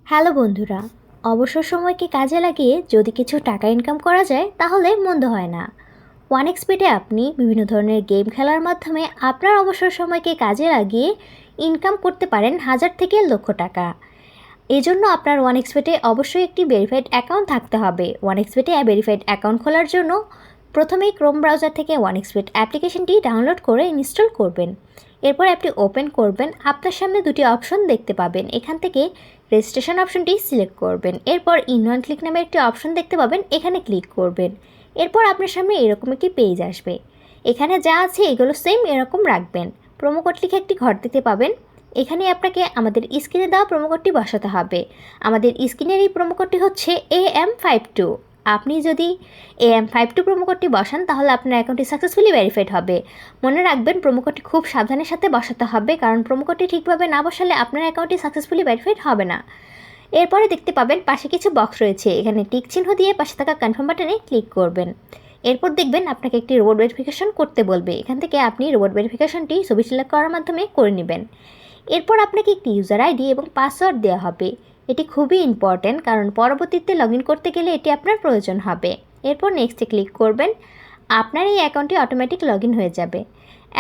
Hello বন্ধুরা, অবসর সময়কে কাজে লাগিয়ে যদি কিছু টাকা ইনকাম করা যায় তাহলে মন্দ হয় না। ওয়ানএক্সবেটে আপনি বিভিন্ন ধরনের গেম খেলার মাধ্যমে আপনার অবসর সময়কে কাজে লাগিয়ে ইনকাম করতে পারেন হাজার থেকে লক্ষ টাকা। এজন্য আপনার ওয়ানএক্সবেটে অবশ্যই একটি ভেরিফাইড অ্যাকাউন্ট থাকতে হবে। ওয়ানএক্সবেটে ভেরিফাইড অ্যাকাউন্ট খোলার জন্য প্রথমেই ক্রোম ব্রাউজার থেকে ওয়ানএক্সবেট অ্যাপ্লিকেশনটি ডাউনলোড করে ইনস্টল করবেন। এরপর অ্যাপটি ওপেন করবেন। আপনার সামনে দুটি অপশন দেখতে পাবেন। এখান থেকে রেজিস্ট্রেশন অপশনটি সিলেক্ট করবেন। এরপর ইন ওয়ান ক্লিক নামে একটি অপশন দেখতে পাবেন, এখানে ক্লিক করবেন। এরপর আপনার সামনে এরকম একটি পেজ আসবে। এখানে যা আছে এগুলো সেম এরকম রাখবেন। প্রোমো কোড লিখে একটি ঘর দেখতে পাবেন। এখানে আপনাকে আমাদের স্ক্রিনে দেওয়া প্রোমো কোডটি বসাতে হবে। আমাদের স্ক্রিনের এই প্রোমো কোডটি হচ্ছে AM52। আপনি যদি AM52 প্রোমো কোডটি বসান তাহলে আপনার অ্যাকাউন্টটি সাকসেসফুলি ভেরিফাইড হবে। মনে রাখবেন প্রোমো কোডটি খুব সাবধানের সাথে বসাতে হবে, কারণ প্রোমো কোডটি ঠিকভাবে না বসালে আপনার অ্যাকাউন্টটি সাকসেসফুলি ভেরিফাইড হবে না। এরপরে দেখতে পাবেন পাশে কিছু বক্স রয়েছে। এখানে টিক চিহ্ন দিয়ে পাশে থাকা কনফার্ম বাটনে ক্লিক করবেন। এরপর দেখবেন আপনাকে একটি রোবট ভেরিফিকেশন করতে বলবে। এখান থেকে আপনি রোবট ভেরিফিকেশনটি ছবি সিলেক্ট করার মাধ্যমে করে নেবেন। এরপর আপনাকে একটি ইউজার আইডি এবং পাসওয়ার্ড দেওয়া হবে। এটি খুবই ইম্পর্ট্যান্ট, কারণ পরবর্তীতে লগ ইন করতে গেলে এটি আপনার প্রয়োজন হবে। এরপর নেক্সটে ক্লিক করবেন। আপনার এই অ্যাকাউন্টটি অটোমেটিক লগ ইন হয়ে যাবে।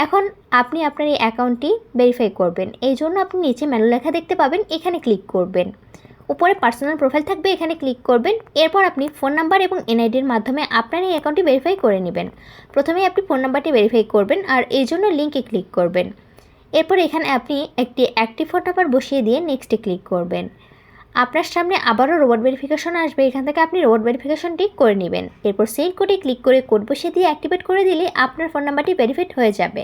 এখন আপনি আপনার এই অ্যাকাউন্টটি ভেরিফাই করবেন। এই জন্য আপনি নিচে মেনু লেখা দেখতে পাবেন, এখানে ক্লিক করবেন। উপরে পার্সোনাল প্রোফাইল থাকবে, এখানে ক্লিক করবেন। এরপর আপনি ফোন নাম্বার এবং এনআইডির মাধ্যমে আপনার এই অ্যাকাউন্টটি ভেরিফাই করে নেবেন। প্রথমেই আপনি ফোন নাম্বারটি ভেরিফাই করবেন আর এই জন্য লিঙ্কে ক্লিক করবেন। এরপর এখানে আপনি একটি অ্যাক্টিভ ফোন নাম্বার বসিয়ে দিয়ে নেক্সটে ক্লিক করবেন। আপনার সামনে আবারও রোবট ভেরিফিকেশন আসবে। এখান থেকে আপনি রোবট ভেরিফিকেশনটি করে নেবেন। এরপর সেন্ড কোডে ক্লিক করে কোড বসিয়ে দিয়ে অ্যাক্টিভেট করে দিলে আপনার ফোন নাম্বারটি ভেরিফাইড হয়ে যাবে।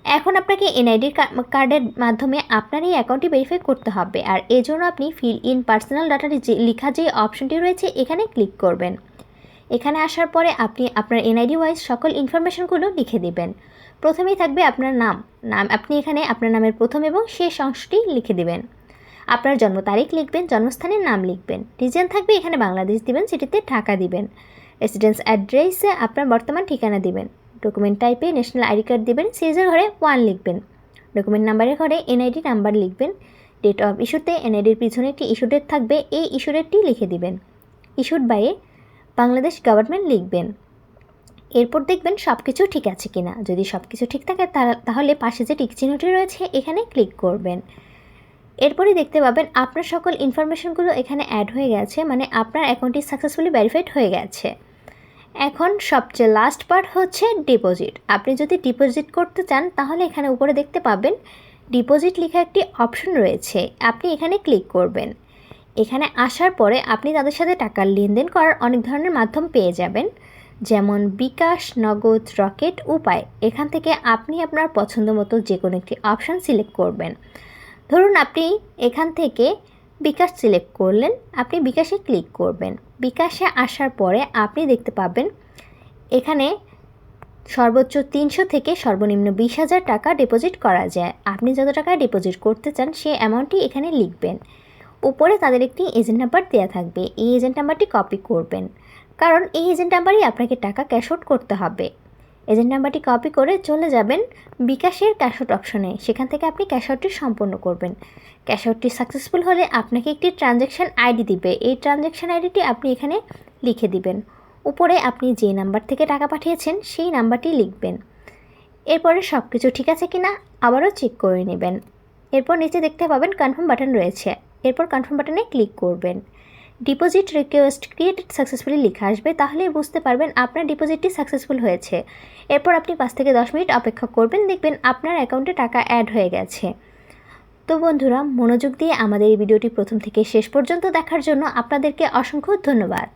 এখন আপনাকে এনআইডি কার্ডের মাধ্যমে আপনার এই অ্যাকাউন্টটি ভেরিফাই করতে হবে, আর এই জন্য আপনি ফিল ইন পার্সোনাল ডাটা লেখা যে অপশনটি রয়েছে এখানে ক্লিক করবেন। এখানে আসার পরে আপনি আপনার এনআইডি ওয়াইজ সকল ইনফরমেশনগুলো লিখে দেবেন। প্রথমেই থাকবে আপনার নাম। আপনি এখানে আপনার নামের প্রথম এবং শেষ অংশটি লিখে দেবেন। আপনার জন্ম তারিখ লিখবেন, জন্মস্থানের নাম লিখবেন। রিজন থাকবে এখানে বাংলাদেশ দিবেন, সিটিতে ঢাকা দিবেন। রেসিডেন্স অ্যাড্রেসে আপনার বর্তমান ঠিকানা দিবেন। ডকুমেন্ট টাইপে ন্যাশনাল আইডি কার্ড দিবেন, সাইজের ঘরে 1 লিখবেন। ডকুমেন্ট নাম্বারের ঘরে এনআইডি নাম্বার লিখবেন। ডেট অফ ইস্যুতে এনআইডির পিছনে একটি ইস্যু ডেট থাকবে, এই ইস্যু ডেটটি লিখে দিবেন। ইস্যুড বাই বাংলাদেশ গভর্নমেন্ট লিখবেন। এরপর দেখবেন সব কিছু ঠিক আছে কিনা। যদি সব কিছু ঠিক থাকে তাহলে পাশে যে টিক চিহ্নটি রয়েছে এখানে ক্লিক করবেন। এরপরই দেখতে পাবেন আপনার সকল ইনফরমেশনগুলো এখানে অ্যাড হয়ে গেছে, মানে আপনার অ্যাকাউন্টটি সাকসেসফুলি ভেরিফাইড হয়ে গেছে। এখন সবচেয়ে লাস্ট পার্ট হচ্ছে ডিপোজিট। আপনি যদি ডিপোজিট করতে চান তাহলে এখানে উপরে দেখতে পাবেন ডিপোজিট লেখা একটি অপশন রয়েছে, আপনি এখানে ক্লিক করবেন। এখানে আসার পরে আপনি তাদের সাথে টাকার লেনদেন করার অনেক ধরনের মাধ্যম পেয়ে যাবেন, যেমন বিকাশ, নগদ, রকেট, উপায়। এখান থেকে আপনি আপনার পছন্দ মতো যে কোনো একটি অপশান সিলেক্ট করবেন। ধরুন আপনি এখান থেকে বিকাশ সিলেক্ট করলেন, আপনি বিকাশে ক্লিক করবেন। বিকাশে আসার পরে আপনি দেখতে পাবেন এখানে সর্বোচ্চ 300 থেকে সর্বনিম্ন 20,000 টাকা ডিপোজিট করা যায়। আপনি যত টাকা ডিপোজিট করতে চান সেই অ্যামাউন্টটি এখানে লিখবেন। উপরে তাদের একটি এজেন্ট নাম্বার দেওয়া থাকবে, এই এজেন্ট নাম্বারটি কপি করবেন, কারণ এই এজেন্ট নাম্বারই আপনাকে টাকা ক্যাশ আউট করতে হবে। এজেন্ট নাম্বারটি কপি করে চলে যাবেন বিকাশের ক্যাশ আউট অপশনে। সেখান থেকে আপনি ক্যাশ আউটটি সম্পন্ন করবেন। ক্যাশ আউটটি সাকসেসফুল হলে আপনাকে একটি ট্রানজ্যাকশান আইডি দিবে, এই ট্রানজ্যাকশান আইডিটি আপনি এখানে লিখে দিবেন। উপরে আপনি যে নাম্বার থেকে টাকা পাঠিয়েছেন সেই নাম্বারটি লিখবেন। এরপরে সব কিছু ঠিক আছে কিনা আবারও চেক করে নেবেন। এরপর নিচে দেখতে পাবেন কনফার্ম বাটন রয়েছে, এরপর কনফার্ম বাটনে ক্লিক করবেন। ডিপোজিট রিকোয়েস্ট ক্রিয়েটেড সাকসেসফুলি লেখা আসবে, তাহলেই বুঝতে পারবেন আপনার ডিপোজিটটি সাকসেসফুল হয়েছে। এরপর আপনি 5 থেকে 10 মিনিট অপেক্ষা করবেন, দেখবেন আপনার অ্যাকাউন্টে টাকা অ্যাড হয়ে গেছে। তো বন্ধুরা, মনোযোগ দিয়ে আমাদের এই ভিডিওটি প্রথম থেকে শেষ পর্যন্ত দেখার জন্য আপনাদেরকে অসংখ্য ধন্যবাদ।